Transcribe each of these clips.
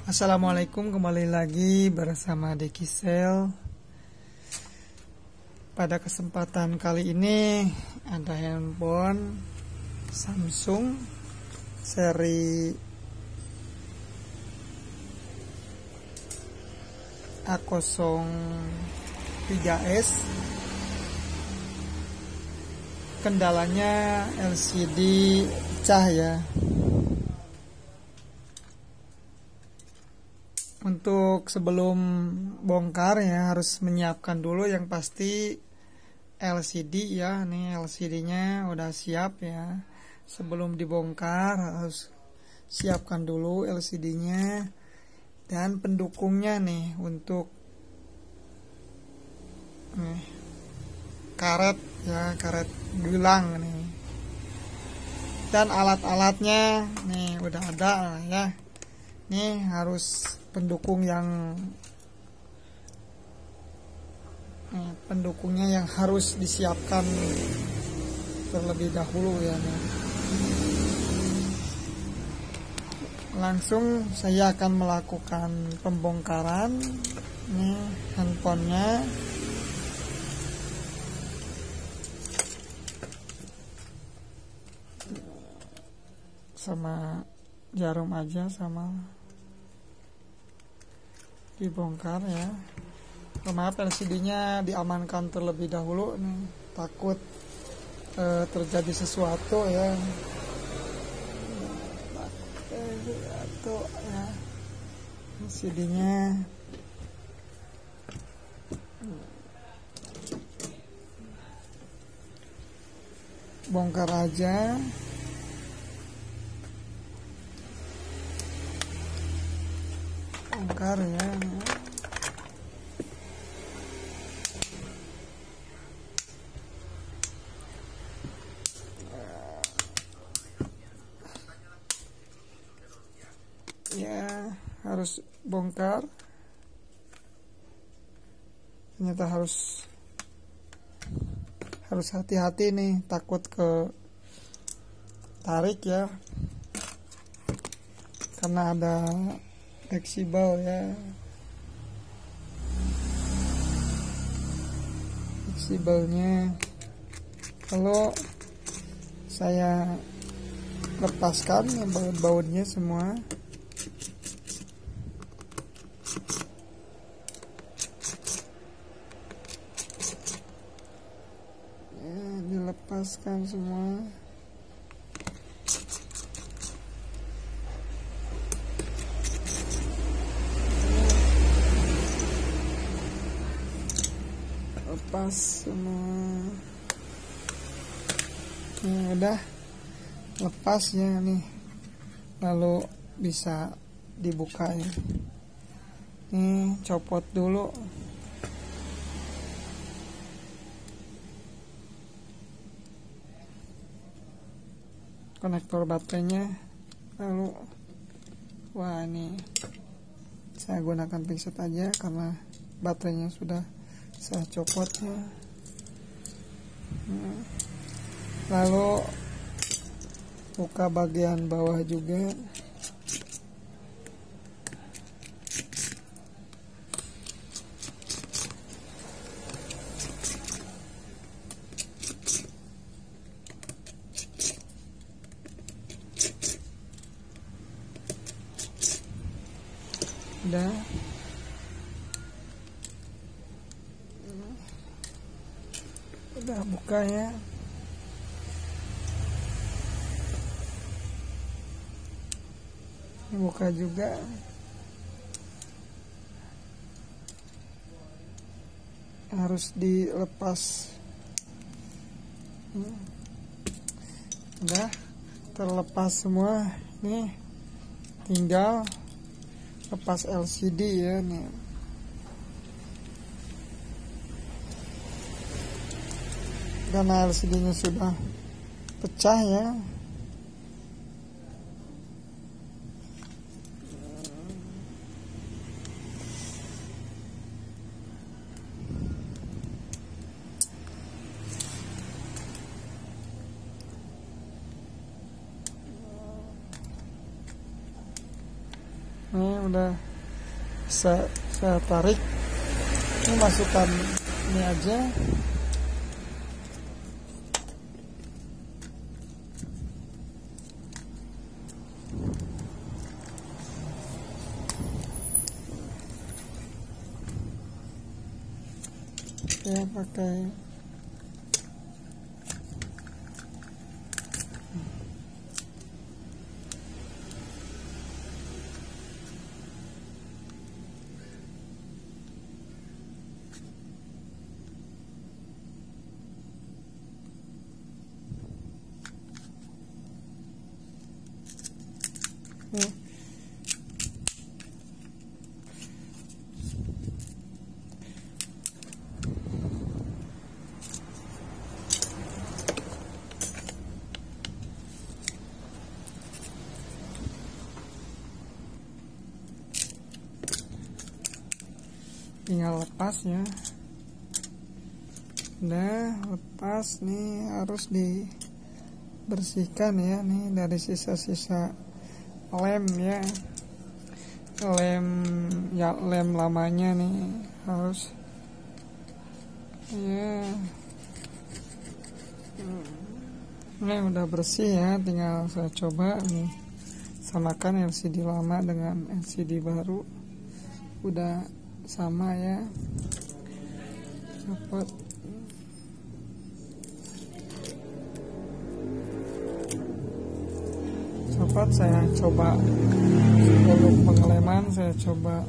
Assalamualaikum, kembali lagi bersama Dekisel. Pada kesempatan kali ini ada handphone Samsung seri A03s. Kendalanya LCD pecah ya. Untuk sebelum bongkar ya harus menyiapkan dulu yang pasti LCD ya. Nih LCD-nya udah siap ya. Sebelum dibongkar harus siapkan dulu LCD-nya dan pendukungnya nih untuk karet ya, karet gelang nih. Dan alat-alatnya nih udah ada ya. Nih harus pendukungnya yang harus disiapkan terlebih dahulu ya. Langsung saya akan melakukan pembongkaran nih handphonenya. Sama jarum aja sama dibongkar ya. Maaf, LCD-nya diamankan terlebih dahulu nih, takut terjadi sesuatu ya. Ya. LCD-nya bongkar aja. Bongkar ya. Ya, harus bongkar. Ternyata harus hati-hati nih, takut ke tarik ya. Karena ada fleksibel ya. Fleksibelnya kalau saya lepaskan ya, baut-bautnya semua. Ya, dilepaskan semua. Lepas semua. Udah lepas ya nih, lalu bisa dibuka ya. Nih copot dulu. Konektor baterainya, lalu wah ini saya gunakan pinset aja karena baterainya sudah saya copot ya. Lalu buka bagian bawah juga. Udah buka ya. Buka juga. Harus dilepas. Udah terlepas semua. Nih tinggal lepas LCD ya nih. Karena LCD-nya sudah pecah ya. Ini udah bisa saya tarik. Ini masukkan ini aja. Ya, pakai ya. Tinggal lepas ya. Udah lepas nih, harus dibersihkan ya nih dari sisa-sisa lem ya. Lem lamanya nih harus ya. Ini udah bersih ya, tinggal saya coba nih, samakan LCD lama dengan LCD baru. Udah sama ya, copot saya coba sebelum pengeleman, saya coba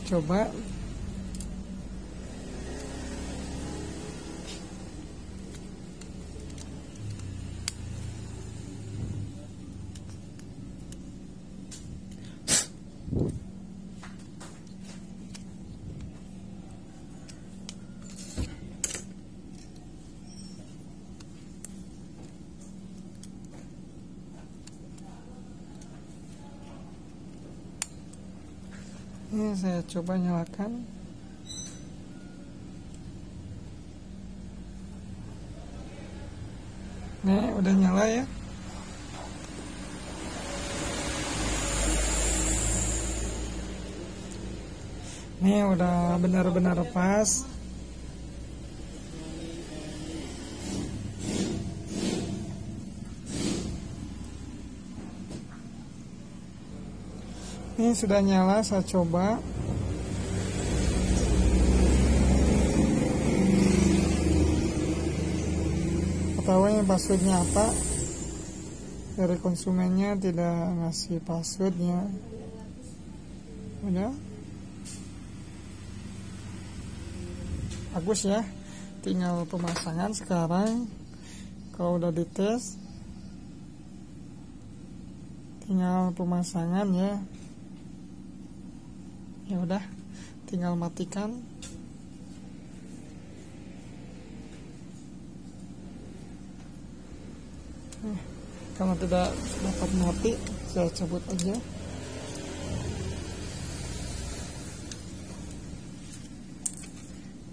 coba ini, saya coba nyalakan. Nih udah nyala ya. Nih udah benar-benar pas. Ini sudah nyala, saya coba. Ketahuan passwordnya apa? Dari konsumennya tidak ngasih passwordnya. Udah. Bagus ya. Tinggal pemasangan sekarang. Kalau udah dites, tinggal pemasangan ya. Ya udah, tinggal matikan. Kalau tidak dapat mati, saya cabut aja.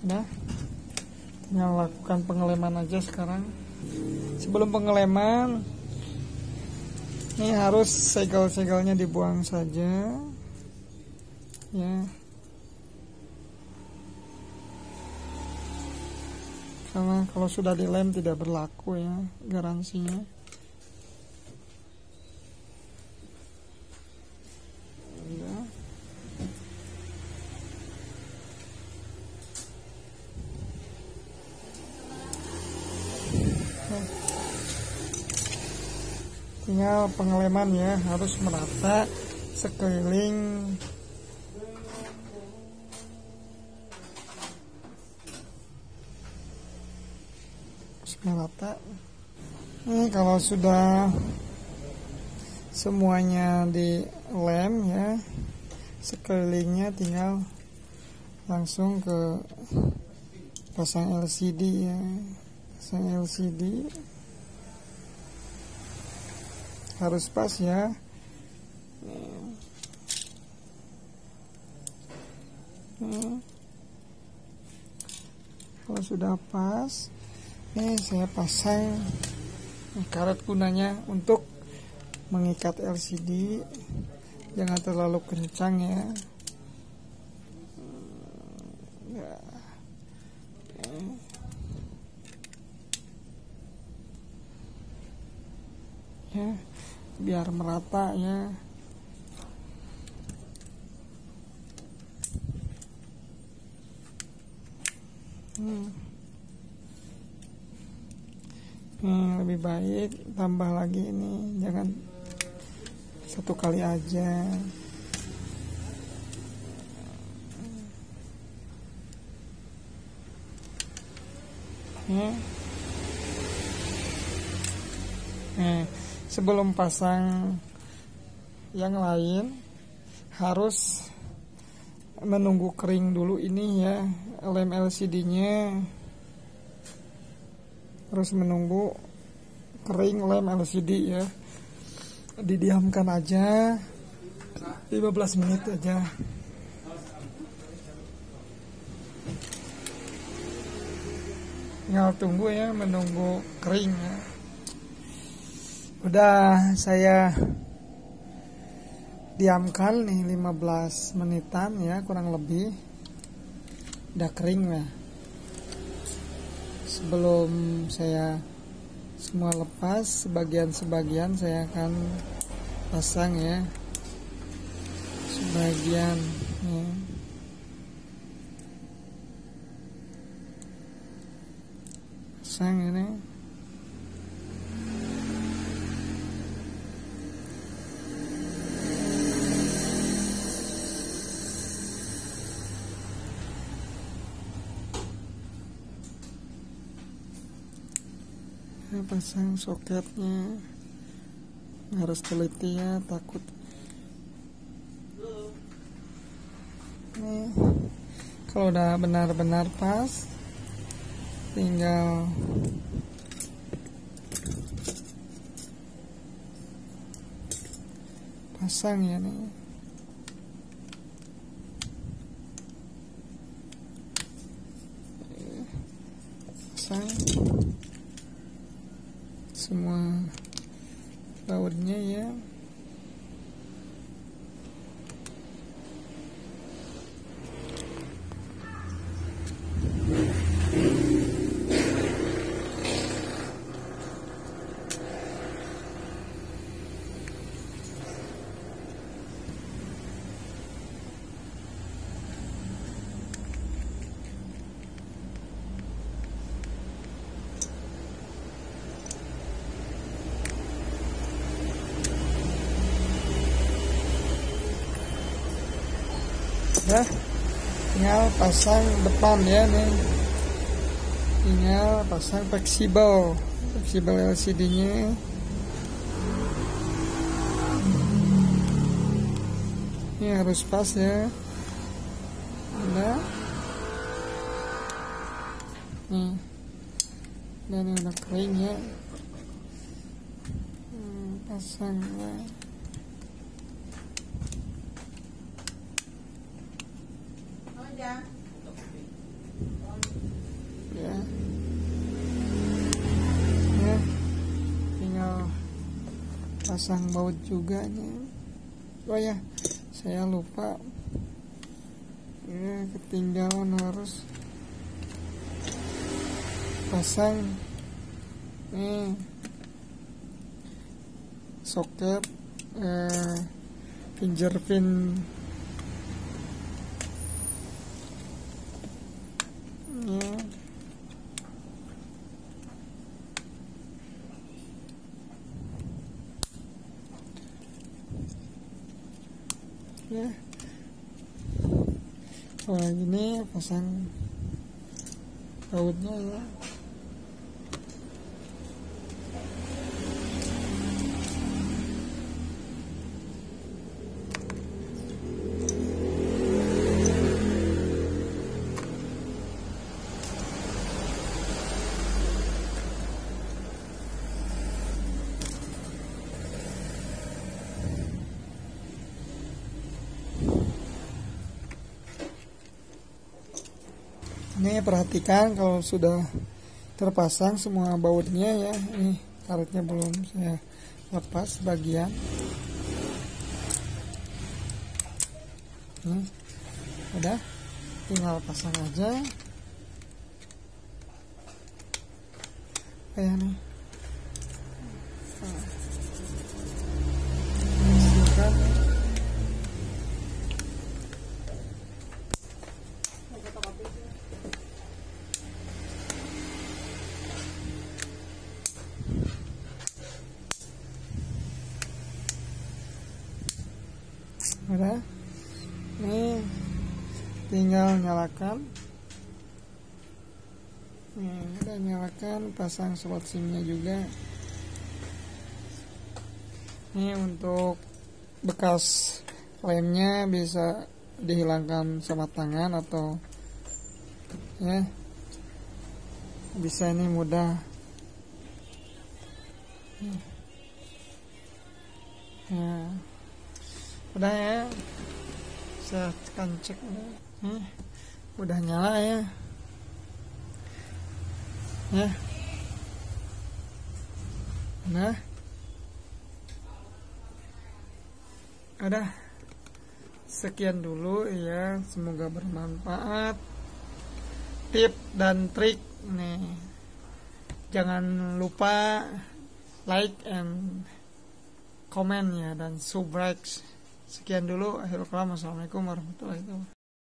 Udah, tinggal lakukan pengeleman aja sekarang. Sebelum pengeleman, ini harus segel-segelnya dibuang saja. Ya, karena kalau sudah dilem tidak berlaku ya garansinya. Ya. Tinggal pengeleman ya, harus merata sekeliling. Merata. Ini kalau sudah semuanya dilem ya, sekelilingnya tinggal langsung ke pasang LCD ya. Pasang LCD harus pas ya. Nih. Kalau sudah pas, nih saya pasang karet gunanya untuk mengikat LCD. Jangan terlalu kencang ya. Ya, biar merata ya. Lebih baik tambah lagi ini, jangan satu kali aja. Sebelum pasang yang lain harus menunggu kering dulu ini ya, lem LCD-nya harus menunggu kering lem LCD ya. Didiamkan aja 15 menit aja. Tinggal tunggu ya, menunggu kering ya. Udah saya diamkan nih 15 menitan ya, kurang lebih udah kering ya. Sebelum saya semua lepas, sebagian-sebagian saya akan pasang ya, sebagian ya. Pasang ini. Pasang soketnya harus teliti ya, takut nih. Kalau udah benar-benar pas, tinggal pasang ya nih. Pasang semua bautnya ya. Ya, tinggal pasang depan ya nih. Tinggal pasang fleksibel LCD-nya. Ini harus pas ya. Udah. Nih. Dan ini udah kering ya. Pasang ya. Ya. Ya. Tinggal pasang baut juga nih. Oh ya, saya lupa. Ya, ketinggalan, harus pasang nih soket fingerprint ya. Oh, ini pasang bautnya ya. Ini perhatikan kalau sudah terpasang semua bautnya ya. Ini karetnya belum saya lepas bagian. Ini udah, tinggal pasang aja. Kayak nih. Udah, ini tinggal nyalakan. Udah nyalakan, pasang slot SIM-nya juga. Ini untuk bekas lemnya bisa dihilangkan sama tangan atau ya bisa, ini mudah. Ya. Udah ya, saya akan cek. Udah nyala ya. Nah, udah. Sekian dulu ya, semoga bermanfaat tip dan trik nih. Jangan lupa like and comment ya, dan subscribe. Sekian dulu, akhirul kalam. Assalamualaikum warahmatullahi wabarakatuh.